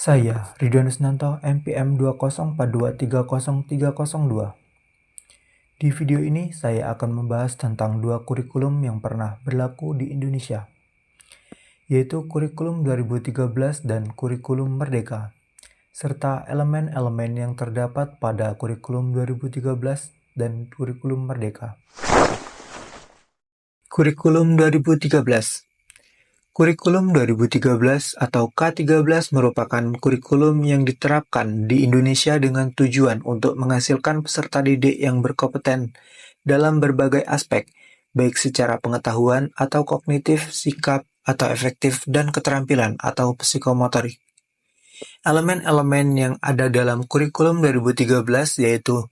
Saya, Ridwan Isnanto, NPM 204230302. Di video ini, saya akan membahas tentang dua kurikulum yang pernah berlaku di Indonesia, yaitu kurikulum 2013 dan kurikulum Merdeka, serta elemen-elemen yang terdapat pada kurikulum 2013 dan kurikulum Merdeka. Kurikulum 2013. Kurikulum 2013 atau K13 merupakan kurikulum yang diterapkan di Indonesia dengan tujuan untuk menghasilkan peserta didik yang berkompeten dalam berbagai aspek, baik secara pengetahuan atau kognitif, sikap atau efektif, dan keterampilan atau psikomotorik. Elemen-elemen yang ada dalam kurikulum 2013 yaitu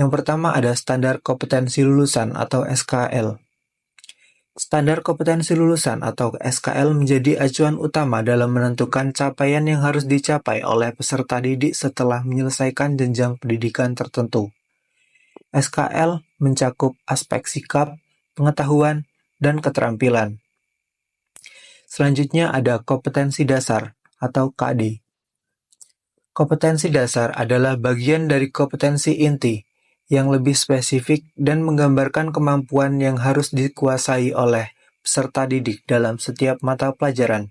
yang pertama ada standar kompetensi lulusan atau SKL. Standar kompetensi lulusan atau SKL menjadi acuan utama dalam menentukan capaian yang harus dicapai oleh peserta didik setelah menyelesaikan jenjang pendidikan tertentu. SKL mencakup aspek sikap, pengetahuan, dan keterampilan. Selanjutnya ada kompetensi dasar atau KD. Kompetensi dasar adalah bagian dari kompetensi inti yang lebih spesifik dan menggambarkan kemampuan yang harus dikuasai oleh peserta didik dalam setiap mata pelajaran.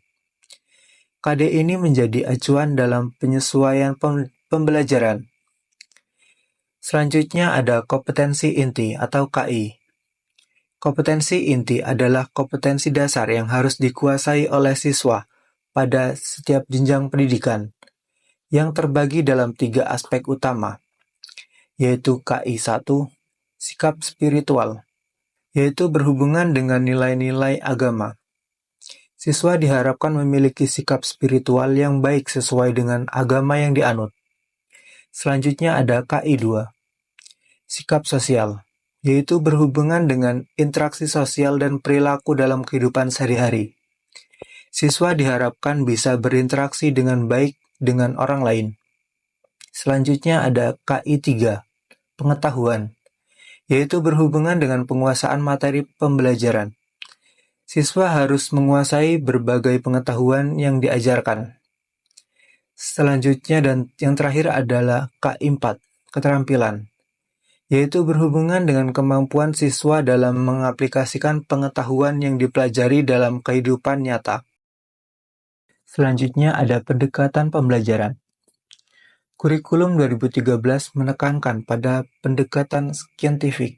KD ini menjadi acuan dalam penyesuaian pembelajaran. Selanjutnya ada kompetensi inti atau KI. Kompetensi inti adalah kompetensi dasar yang harus dikuasai oleh siswa pada setiap jenjang pendidikan, yang terbagi dalam 3 aspek utama, yaitu KI 1, sikap spiritual, yaitu berhubungan dengan nilai-nilai agama. Siswa diharapkan memiliki sikap spiritual yang baik sesuai dengan agama yang dianut. Selanjutnya ada KI 2, sikap sosial, yaitu berhubungan dengan interaksi sosial dan perilaku dalam kehidupan sehari-hari. Siswa diharapkan bisa berinteraksi dengan baik dengan orang lain. Selanjutnya ada KI 3, pengetahuan, yaitu berhubungan dengan penguasaan materi pembelajaran. Siswa harus menguasai berbagai pengetahuan yang diajarkan. Selanjutnya dan yang terakhir adalah KI 4, keterampilan, yaitu berhubungan dengan kemampuan siswa dalam mengaplikasikan pengetahuan yang dipelajari dalam kehidupan nyata. Selanjutnya ada pendekatan pembelajaran. Kurikulum 2013 menekankan pada pendekatan saintifik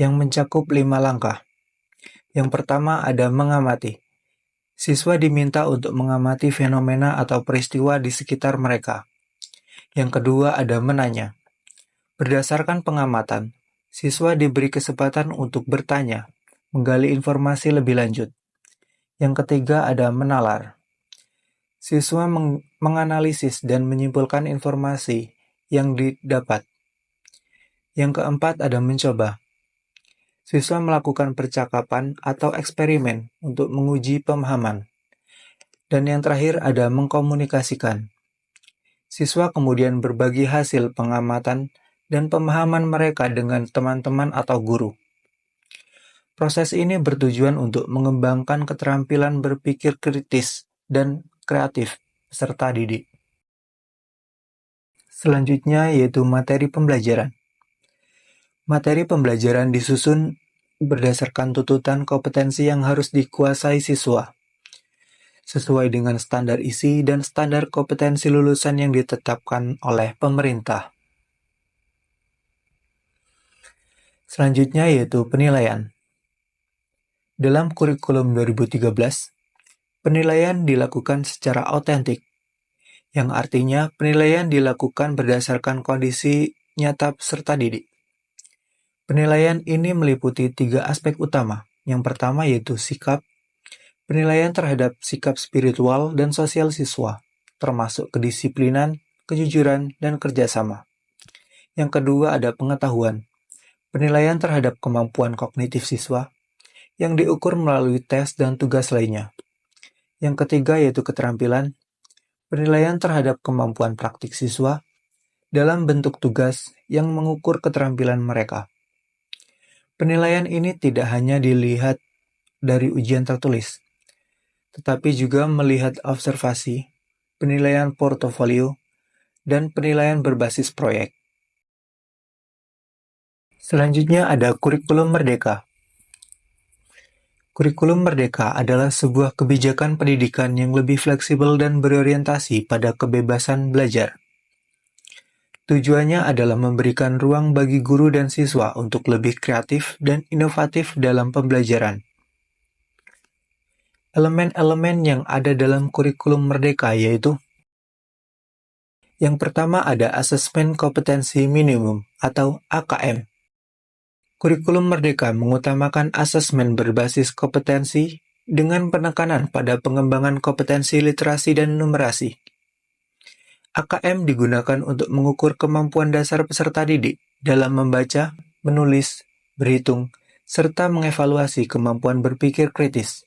yang mencakup 5 langkah. Yang pertama ada mengamati. Siswa diminta untuk mengamati fenomena atau peristiwa di sekitar mereka. Yang kedua ada menanya. Berdasarkan pengamatan, siswa diberi kesempatan untuk bertanya, menggali informasi lebih lanjut. Yang ketiga ada menalar. Siswa menganalisis dan menyimpulkan informasi yang didapat. Yang keempat ada mencoba. Siswa melakukan percakapan atau eksperimen untuk menguji pemahaman. Dan yang terakhir ada mengkomunikasikan. Siswa kemudian berbagi hasil pengamatan dan pemahaman mereka dengan teman-teman atau guru. Proses ini bertujuan untuk mengembangkan keterampilan berpikir kritis dan kreatif peserta didik. Selanjutnya yaitu materi pembelajaran. Materi pembelajaran disusun berdasarkan tuntutan kompetensi yang harus dikuasai siswa, sesuai dengan standar isi dan standar kompetensi lulusan yang ditetapkan oleh pemerintah. Selanjutnya yaitu penilaian. Dalam kurikulum 2013, penilaian dilakukan secara autentik, yang artinya penilaian dilakukan berdasarkan kondisi nyata peserta didik. Penilaian ini meliputi 3 aspek utama. Yang pertama yaitu sikap, penilaian terhadap sikap spiritual dan sosial siswa, termasuk kedisiplinan, kejujuran, dan kerjasama. Yang kedua ada pengetahuan, penilaian terhadap kemampuan kognitif siswa, yang diukur melalui tes dan tugas lainnya. Yang ketiga yaitu keterampilan, penilaian terhadap kemampuan praktik siswa dalam bentuk tugas yang mengukur keterampilan mereka. Penilaian ini tidak hanya dilihat dari ujian tertulis, tetapi juga melihat observasi, penilaian portofolio, dan penilaian berbasis proyek. Selanjutnya ada kurikulum merdeka. Kurikulum merdeka adalah sebuah kebijakan pendidikan yang lebih fleksibel dan berorientasi pada kebebasan belajar. Tujuannya adalah memberikan ruang bagi guru dan siswa untuk lebih kreatif dan inovatif dalam pembelajaran. Elemen-elemen yang ada dalam kurikulum merdeka yaitu: yang pertama ada Asesmen Kompetensi Minimum atau AKM. Kurikulum merdeka mengutamakan asesmen berbasis kompetensi dengan penekanan pada pengembangan kompetensi literasi dan numerasi. AKM digunakan untuk mengukur kemampuan dasar peserta didik dalam membaca, menulis, berhitung, serta mengevaluasi kemampuan berpikir kritis.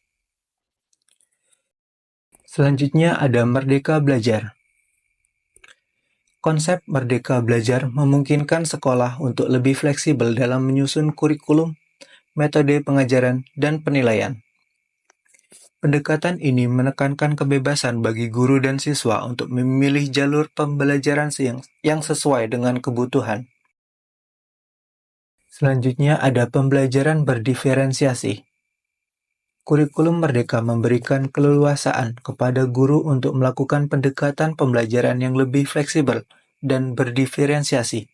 Selanjutnya ada Merdeka Belajar. Konsep Merdeka Belajar memungkinkan sekolah untuk lebih fleksibel dalam menyusun kurikulum, metode pengajaran, dan penilaian. Pendekatan ini menekankan kebebasan bagi guru dan siswa untuk memilih jalur pembelajaran yang sesuai dengan kebutuhan. Selanjutnya ada pembelajaran berdiferensiasi. Kurikulum merdeka memberikan keleluasaan kepada guru untuk melakukan pendekatan pembelajaran yang lebih fleksibel dan berdiferensiasi.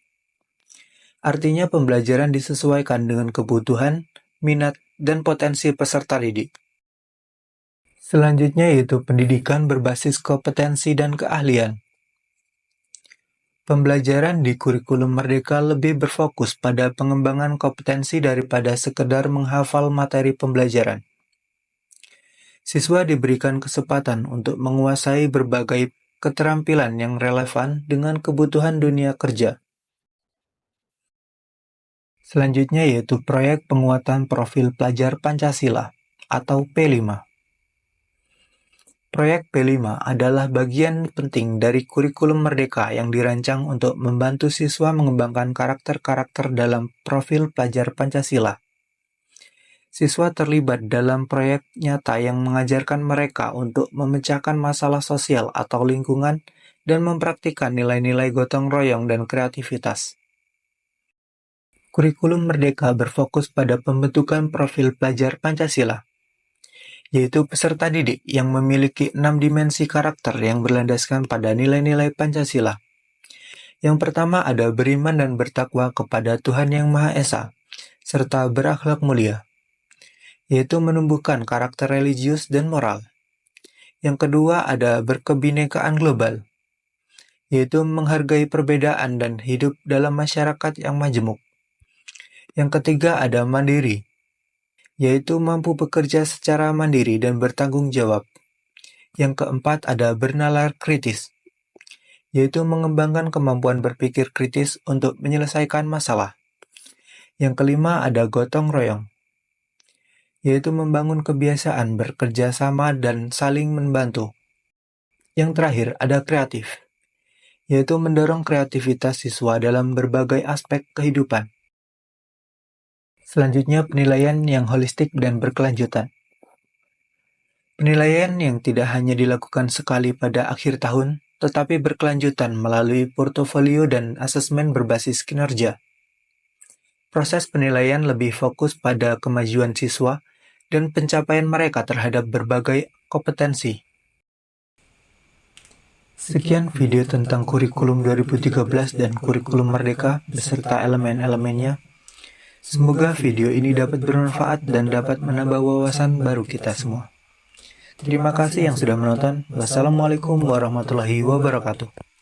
Artinya pembelajaran disesuaikan dengan kebutuhan, minat, dan potensi peserta didik. Selanjutnya yaitu pendidikan berbasis kompetensi dan keahlian. Pembelajaran di kurikulum merdeka lebih berfokus pada pengembangan kompetensi daripada sekedar menghafal materi pembelajaran. Siswa diberikan kesempatan untuk menguasai berbagai keterampilan yang relevan dengan kebutuhan dunia kerja. Selanjutnya yaitu proyek penguatan profil pelajar Pancasila atau P5. Proyek P5 adalah bagian penting dari kurikulum merdeka yang dirancang untuk membantu siswa mengembangkan karakter-karakter dalam profil pelajar Pancasila. Siswa terlibat dalam proyek nyata yang mengajarkan mereka untuk memecahkan masalah sosial atau lingkungan dan mempraktikkan nilai-nilai gotong royong dan kreativitas. Kurikulum merdeka berfokus pada pembentukan profil pelajar Pancasila, yaitu peserta didik yang memiliki 6 dimensi karakter yang berlandaskan pada nilai-nilai Pancasila. Yang pertama ada beriman dan bertakwa kepada Tuhan Yang Maha Esa, serta berakhlak mulia, yaitu menumbuhkan karakter religius dan moral. Yang kedua ada berkebinekaan global, yaitu menghargai perbedaan dan hidup dalam masyarakat yang majemuk. Yang ketiga ada mandiri, yaitu mampu bekerja secara mandiri dan bertanggung jawab. Yang keempat ada bernalar kritis, yaitu mengembangkan kemampuan berpikir kritis untuk menyelesaikan masalah. Yang kelima ada gotong royong, yaitu membangun kebiasaan bekerja sama dan saling membantu. Yang terakhir ada kreatif, yaitu mendorong kreativitas siswa dalam berbagai aspek kehidupan. Selanjutnya penilaian yang holistik dan berkelanjutan. Penilaian yang tidak hanya dilakukan sekali pada akhir tahun, tetapi berkelanjutan melalui portofolio dan asesmen berbasis kinerja. Proses penilaian lebih fokus pada kemajuan siswa dan pencapaian mereka terhadap berbagai kompetensi. Sekian video tentang kurikulum 2013 dan kurikulum merdeka beserta elemen-elemennya. Semoga video ini dapat bermanfaat dan dapat menambah wawasan baru kita semua. Terima kasih yang sudah menonton. Wassalamualaikum warahmatullahi wabarakatuh.